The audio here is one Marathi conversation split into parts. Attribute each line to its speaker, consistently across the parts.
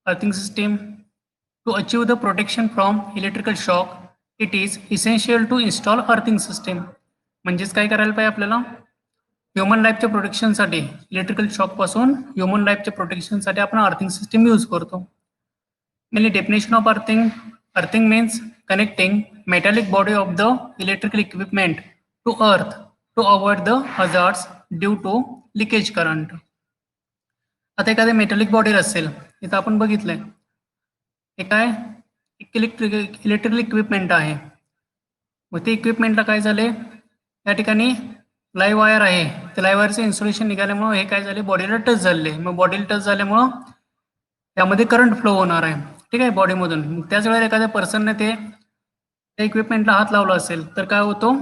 Speaker 1: earthing system. To achieve the protection from electrical shock, it is essential to install earthing system. म्हणजेच काय करायला पाहिजे आपल्याला ह्युमन लाईफच्या प्रोटेक्शनसाठी इलेक्ट्रिकल शॉक पासून ह्युमन लाईफच्या प्रोटेक्शनसाठी आपण अर्थिंग सिस्टीम यूज करतो. Mainly definition of earthing. Earthing means connecting metallic body of the electrical equipment to earth to avoid the hazards due to leakage current. आता एखादे मेटॅलिक बॉडी असेल इथं आपण बघितलंय हे काय इलेक्ट्रिकल इक्विपमेंट आहे. मग ते इक्विपमेंटला काय झाले या ठिकाणी लाईव्ह वायर आहे ते लाईव्ह वायरचं इन्सुलेशन निघाल्यामुळे हे काय झाले बॉडीला टच झाले. मग बॉडीला टच झाल्यामुळं त्यामध्ये करंट फ्लो होणार आहे ठीक आहे बॉडीमधून. त्याच वेळेला एखाद्या पर्सनने ते त्या इक्विपमेंटला हात लावला असेल तर काय होतो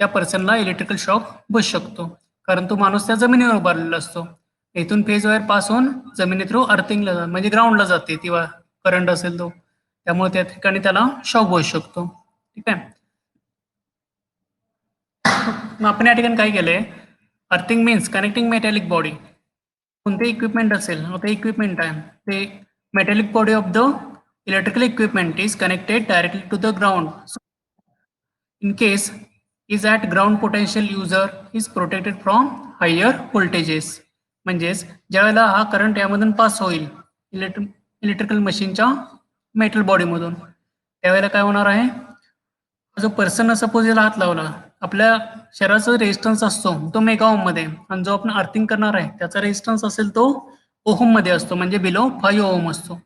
Speaker 1: त्या पर्सनला इलेक्ट्रिकल शॉक बसू शकतो कारण तो माणूस त्या जमिनीवर उभारलेला असतो. इथून फेज वायर पास होऊन जमिनी थ्रू अर्थिंगला म्हणजे ग्राउंडला जाते ती करंट असेल तो त्यामुळे त्या ठिकाणी त्याला शॉक बसू शकतो ठीक आहे. मग आपण या ठिकाणी काय केलंय earthing means connecting metallic body. कोणते इक्विपमेंट असेल ते इक्विपमेंट आहे ते metallic body of the electrical equipment is connected directly to the ground in case is at ground potential user is protected from higher voltages. म्हणजेच ज्यावेळेला हा करंट यामधून पास होईल इलेक्ट्रिकल मशीनच्या मेटल बॉडीमधून त्यावेळेला काय होणार आहे जो पर्सन सपोज याला हात लावला आपल्या शरीराचा रेजिस्टन्स असतो तो मेगा ओम मध्ये आणि जो आपण अर्थिंग करणार आहे त्याचा रेजिस्टन्स असेल तो ओहम मध्ये असतो म्हणजे बिलो 5 ओहम असतो.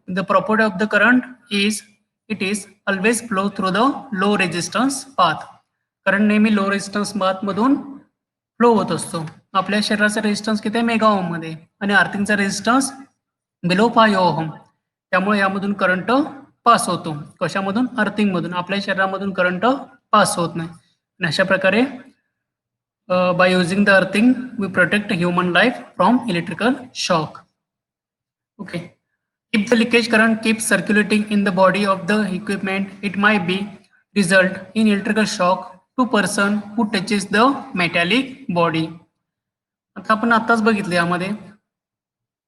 Speaker 1: The property of the current is it is always flow through the low resistance path. Current नेहमी लो रेजिस्टन्स पाथ मधून फ्लो होत असतो. आपल्या शरीराचा रेजिस्टन्स किती आहे मेगा ओहम मध्ये आणि अर्थिंगचा रेजिस्टन्स बिलो 5 ओहम त्यामुळे यामधून करंट पास होतो. कशामधून अर्थिंग मधून. आपल्या शरीरामधून करंट पास होत नाही. आणि अशा प्रकारे by using the earthing we protect human life from electrical shock. Okay, if the leakage current keeps circulating in the body of the equipment it might be result in electrical shock to person who touches the metallic body. आता आपण आताच बघितले यामध्ये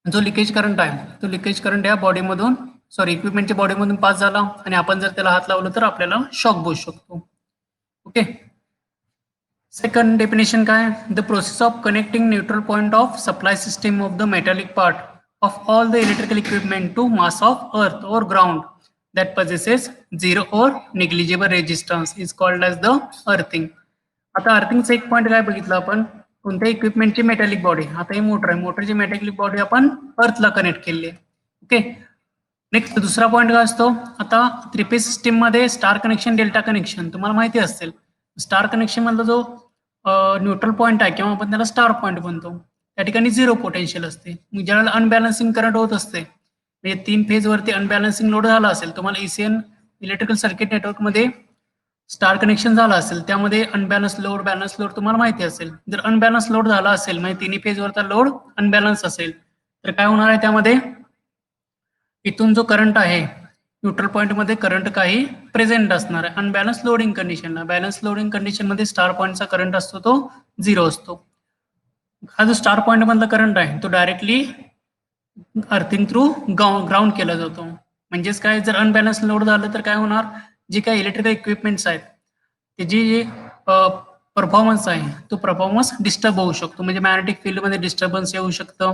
Speaker 1: जो लिकेज करंट आहे तो लिकेज करंट या बॉडीमधून इक्विपमेंटच्या बॉडीमधून पास झाला आणि आपण जर त्याला हात लावलं तर आपल्याला शॉक बसू शकतो. ओके, सेकंड डेफिनेशन काय the process of connecting neutral point of supply system of the metallic part of all the electrical equipment to mass of earth और ground that possesses zero or negligible resistance is called as the earthing. आता अर्थिंगचा एक पॉइंट काय बघितलं आपण कोणत्या इक्विपमेंटची मेटॅलिक बॉडी. आता ही मोटर आहे मोटरची मेटॅलिक बॉडी आपण अर्थला कनेक्ट केली आहे. ओके, नेक्स्ट दुसरा पॉइंट काय असतो आता थ्री फेज सिस्टीम मध्ये स्टार कनेक्शन डेल्टा कनेक्शन तुम्हाला माहिती असेल. स्टार कनेक्शन मधला जो न्यूट्रल पॉइंट आहे किंवा आपण त्याला स्टार पॉइंट म्हणतो त्या ठिकाणी झिरो पोटेन्शियल असते. ज्यावेळेला अनबॅलन्सिंग करंट होत असते म्हणजे 3 फेज वरती अनबॅलन्सिंग लोड झाला असेल तुम्हाला ईसीएन इलेक्ट्रिकल सर्किट नेटवर्क मध्ये स्टार कनेक्शन झालं असेल त्यामध्ये अनबॅलन्स लोड बॅलन्स लोड तुम्हाला माहिती असेल. जर अनबॅलन्स लोड झाला असेल म्हणजे तिन्ही फेज वरचा लोड अनबॅलन्स असेल तर काय होणार आहे त्यामध्ये इथून जो करंट आहे न्यूट्रल पॉइंट मध्ये करंट काही प्रेझेंट असणार आहे. अनबॅलन्स लोडिंग कंडिशनला बॅलन्स लोडिंग कंडिशन मध्ये स्टार पॉइंटचा करंट असतो तो 0 असतो. हा जो स्टार पॉइंट मधला करंट आहे तो डायरेक्टली अर्थिंग थ्रू ग्राउंड केला जातो. म्हणजेच काय जर अनबॅलन्स लोड झालं तर काय होणार जे काही इलेक्ट्रिकल इक्विपमेंट्स आहेत त्याची जी परफॉर्मन्स आहे तो परफॉर्मन्स डिस्टर्ब होऊ शकतो. म्हणजे मॅग्नेटिक फील्ड मध्ये डिस्टर्बन्स येऊ शकतं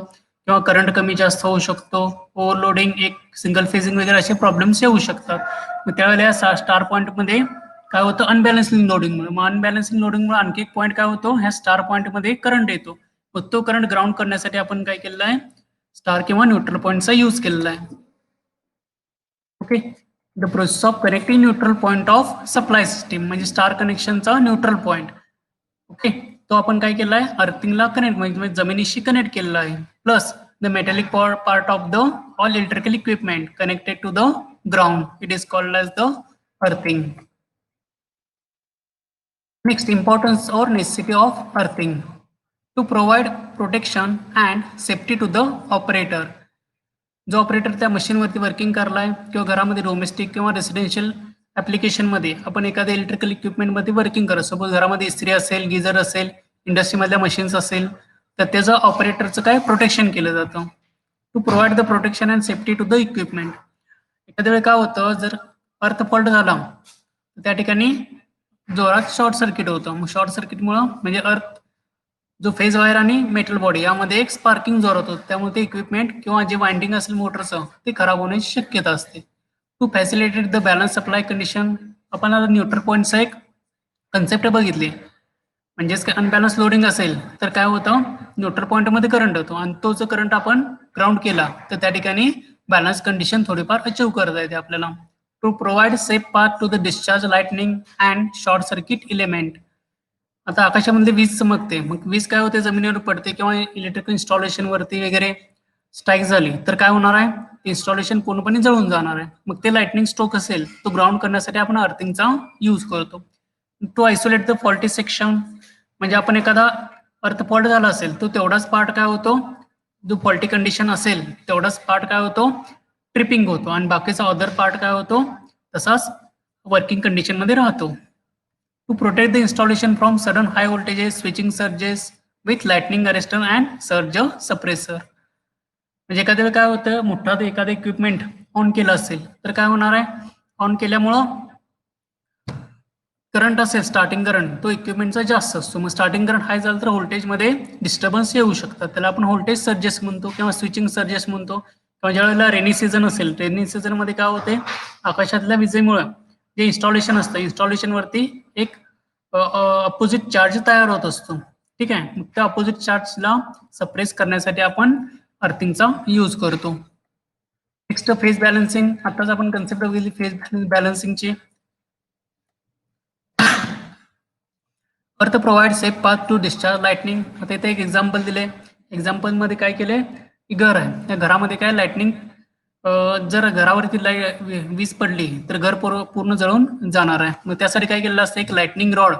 Speaker 1: किंवा करंट कमी जास्त होऊ शकतो ओव्हरलोडिंग एक सिंगल फेजिंग वगैरे असे प्रॉब्लेम्स येऊ शकतात. मग त्यावेळेला स्टार पॉइंट मध्ये काय होतं अनबॅलन्सिंग लोडिंगमुळे. मग अनबॅलन्सिंग लोडिंगमुळे आणखी एक पॉईंट काय होतो ह्या स्टार पॉइंट मध्ये करंट येतो. मग तो करंट ग्राउंड करण्यासाठी आपण काय केलेलं आहे स्टार किंवा न्यूट्रल पॉइंटचा यूज केलेला आहे. Okay, the process of connecting neutral point of supply system म्हणजे स्टार कनेक्शनचा न्यूट्रल पॉइंट. ओके, तो आपण काय केला आहे अर्थिंगला कनेक्ट म्हणजे जमिनीशी कनेक्ट केलेला आहे. Plus the metallic part of the all electrical equipment connected to the ground it is called as the earthing. Next importance और necessity of earthing to provide protection and safety to the operator. जो ऑपरेटर त्या मशीनवरती वर्किंग करलाय किंवा घरामध्ये डोमेस्टिक किंवा रेसिडेन्शियल ऍप्लिकेशन मध्ये आपण एखाद्या इलेक्ट्रिकल इक्विपमेंट मध्ये वर्किंग करत सपोज घरामध्ये इस्त्री असेल गिझर असेल इंडस्ट्रीमधल्या मशीन्स असेल तर त्याचं ऑपरेटरचं काय प्रोटेक्शन केलं जातं. To provide the protection and safety to the equipment. एखाद्या वेळी काय होतं, जर अर्थ फॉल्ट झाला तर त्या ठिकाणी जोरात शॉर्ट सर्किट होतं. मग शॉर्ट सर्किटमुळं म्हणजे अर्थ जो फेज वायर आणि मेटल बॉडी यामध्ये एक स्पार्किंग जोरात होतं, त्यामुळे ते इक्विपमेंट किंवा जे वाइंडिंग असेल मोटरचं ते खराब होण्याची शक्यता असते. To facilitate the balance supply condition, आपण आता न्यूट्रल पॉईंटचा एक कन्सेप्ट बघितली. म्हणजेच अनबॅलन्स लोडिंग असेल तर काय होतं, न्यूट्रल पॉईंटमध्ये करंट होतो आणि तो जो करंट आपण ग्राउंड केला तर त्या ठिकाणी बॅलन्स कंडिशन थोडीफार अचीव करता येते आपल्याला. To provide safe path to the discharge lightning and short circuit element. आता आकाशामध्ये वीज चमकते, मग वीज काय होते, जमिनीवर पडते किंवा इलेक्ट्रिकल इन्स्टॉलेशन वरती वगैरे स्ट्राईक झाली तर काय होणार आहे, इन्स्टॉलेशन पूर्णपणे जळून जाणार आहे. मग ते लाइटनिंग स्ट्रोक असेल तो ग्राउंड करण्यासाठी आपण अर्थिंगचा यूज करतो. To isolate the faulty section, म्हणजे आपण एखादा अर्थ फॉल्ट झाला असेल तो तेवढाच पार्ट काय होतो, जो फॉल्टी कंडिशन असेल तेवढाच पार्ट काय होतो, ट्रिपिंग होतो आणि बाकीचा अदर पार्ट काय होतो तसाच वर्किंग कंडिशन मध्ये राहतो. To protect the installation from sudden high voltages, switching surges with lightning arrester and surge suppressor. म्हणजे एखाद्या वेळी काय होतं, मोठा एखादं इक्विपमेंट ऑन केलं असेल तर काय होणार आहे, ऑन केल्यामुळं करंट असेल स्टार्टिंग करंट तो इक्विपमेंटचा जास्त असतो. मग स्टार्टिंग करंट हाय झालं तर व्होल्टेजमध्ये डिस्टर्बन्स येऊ शकतात, त्याला आपण व्होल्टेज सर्जेस म्हणतो किंवा स्विचिंग सर्जेस म्हणतो. किंवा ज्यावेळेला रेनी सीझन असेल, रेनी सीझनमध्ये काय होते, आकाशातल्या विजेमुळे जे इन्स्टॉलेशन असतं इन्स्टॉलेशनवरती एक अपोजिट चार्ज तयार होत असतो. ठीक आहे, मग त्या अपोजिट चार्जला सप्रेस करण्यासाठी आपण अर्थिंगचा यूज करतो. नेक्स्ट फेज बॅलन्सिंग, आताच आपण कन्सेप्ट बघितली फेज बॅलन्सिंगची. Earth provide safe path to discharge lightning. आता इथे एक एक्झाम्पल दिले, एक्झाम्पल मध्ये काय केले की घर आहे, त्या घरामध्ये काय लाइटनिंग जर घरावरती वीज पडली तर घर पूर्ण जळून जाणार आहे. मग त्यासाठी काय केलेलं असतं, एक लाइटनिंग रॉड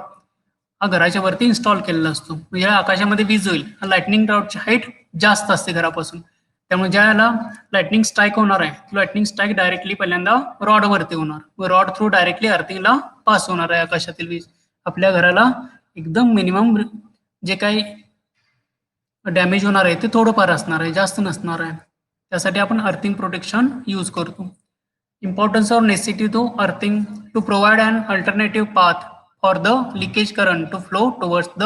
Speaker 1: हा घराच्या वरती इन्स्टॉल केलेला असतो. म्हणजे आकाशामध्ये वीज होईल, लाइटनिंग रॉडची हाईट जास्त असते घरापासून, त्यामुळे ज्याला लाइटनिंग स्ट्राईक होणार आहे, लाइटनिंग स्ट्राईक डायरेक्टली पहिल्यांदा रॉड वरती होणार व रॉड थ्रू डायरेक्टली अर्थिंगला पास होणार आहे आकाशातील वीज. आपल्या घराला एकदम मिनिमम जे काही डॅमेज होणार आहे ते थोडंफार असणार आहे, जास्त नसणार आहे. त्यासाठी आपण अर्थिंग प्रोटेक्शन यूज करतो. Importance of necessity to earthing, to provide an alternative path for the leakage current to flow towards the